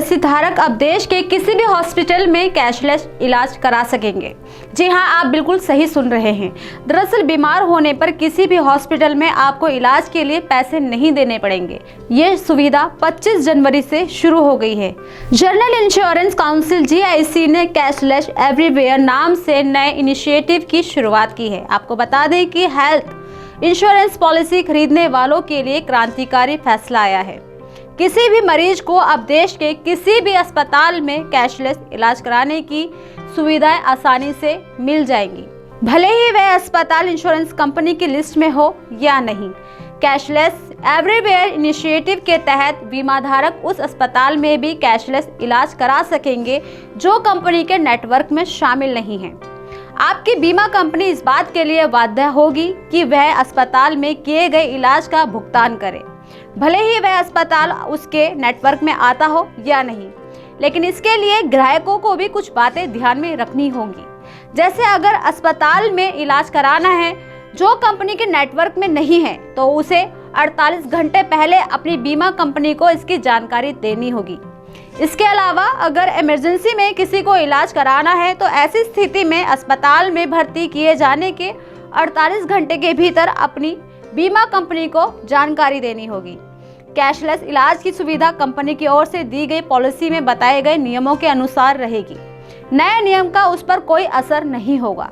Policy धारक अब देश के किसी भी हॉस्पिटल में कैशलेस इलाज करा सकेंगे। जी हां, आप बिल्कुल सही सुन रहे हैं। दरअसल बीमार होने पर किसी भी हॉस्पिटल में आपको इलाज के लिए पैसे नहीं देने पड़ेंगे। ये सुविधा 25 जनवरी से शुरू हो गई है। जनरल इंश्योरेंस काउंसिल (GIC) ने कैशलेस एवरीवेयर नाम से नए इनिशिएटिव की शुरुआत की है। आपको बता दें कि हेल्थ इंश्योरेंस पॉलिसी खरीदने वालों के लिए क्रांतिकारी फैसला आया है। किसी भी मरीज को अब देश के किसी भी अस्पताल में कैशलेस इलाज कराने की सुविधाएं आसानी से मिल जाएंगी, भले ही वह अस्पताल इंश्योरेंस कंपनी की लिस्ट में हो या नहीं। कैशलेस एवरीवेयर इनिशिएटिव के तहत बीमाधारक उस अस्पताल में भी कैशलेस इलाज करा सकेंगे जो कंपनी के नेटवर्क में शामिल नहीं है। आपकी बीमा कंपनी इस बात के लिए बाध्य होगी कि वह अस्पताल में किए गए इलाज का भुगतान करे, भले ही वह अस्पताल उसके नेटवर्क में आता हो या नहीं। लेकिन इसके लिए ग्राहकों को भी कुछ बातें ध्यान में रखनी होंगी। जैसे अगर अस्पताल में इलाज कराना है जो कंपनी के नेटवर्क में नहीं है, तो उसे 48 घंटे पहले अपनी बीमा कंपनी को इसकी जानकारी देनी होगी। इसके अलावा अगर इमरजेंसी में किसी को इलाज कराना है तो ऐसी स्थिति में अस्पताल में भर्ती किए जाने के 48 घंटे के भीतर अपनी बीमा कंपनी को जानकारी देनी होगी। कैशलेस इलाज की सुविधा कंपनी की ओर से दी गई पॉलिसी में बताए गए नियमों के अनुसार रहेगी। नए नियम का उस पर कोई असर नहीं होगा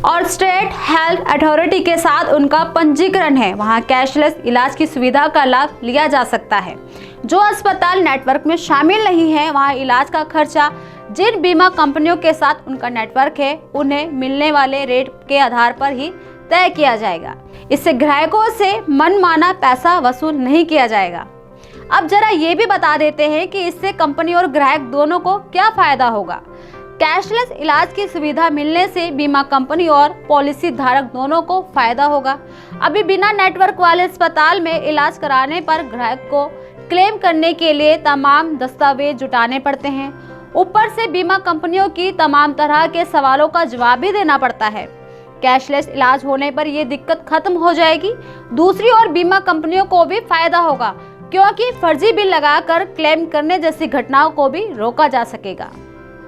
और स्टेट हेल्थ अथॉरिटी के साथ उनका पंजीकरण है, वहां कैशलेस इलाज की सुविधा का लाभ लिया जा सकता है। जो अस्पताल नेटवर्क में शामिल नहीं है, वहां इलाज का खर्चा जिन बीमा कंपनियों के साथ उनका नेटवर्क है उन्हें मिलने वाले रेट के आधार पर ही तय किया जाएगा। इससे ग्राहकों से मनमाना पैसा वसूल नहीं किया जाएगा। अब जरा ये भी बता देते हैं कि इससे कंपनी और ग्राहक दोनों को क्या फायदा होगा। कैशलेस इलाज की सुविधा मिलने से बीमा कंपनी और पॉलिसी धारक दोनों को फायदा होगा। अभी बिना नेटवर्क वाले अस्पताल में इलाज कराने पर ग्राहक को क्लेम करने के लिए तमाम दस्तावेज जुटाने पड़ते हैं। ऊपर से बीमा कंपनियों की तमाम तरह के सवालों का जवाब भी देना पड़ता है। कैशलेस इलाज होने पर यह दिक्कत खत्म हो जाएगी। दूसरी ओर बीमा कंपनियों को भी फायदा होगा, क्योंकि फर्जी बिल लगाकर क्लेम करने जैसी घटनाओं को भी रोका जा सकेगा।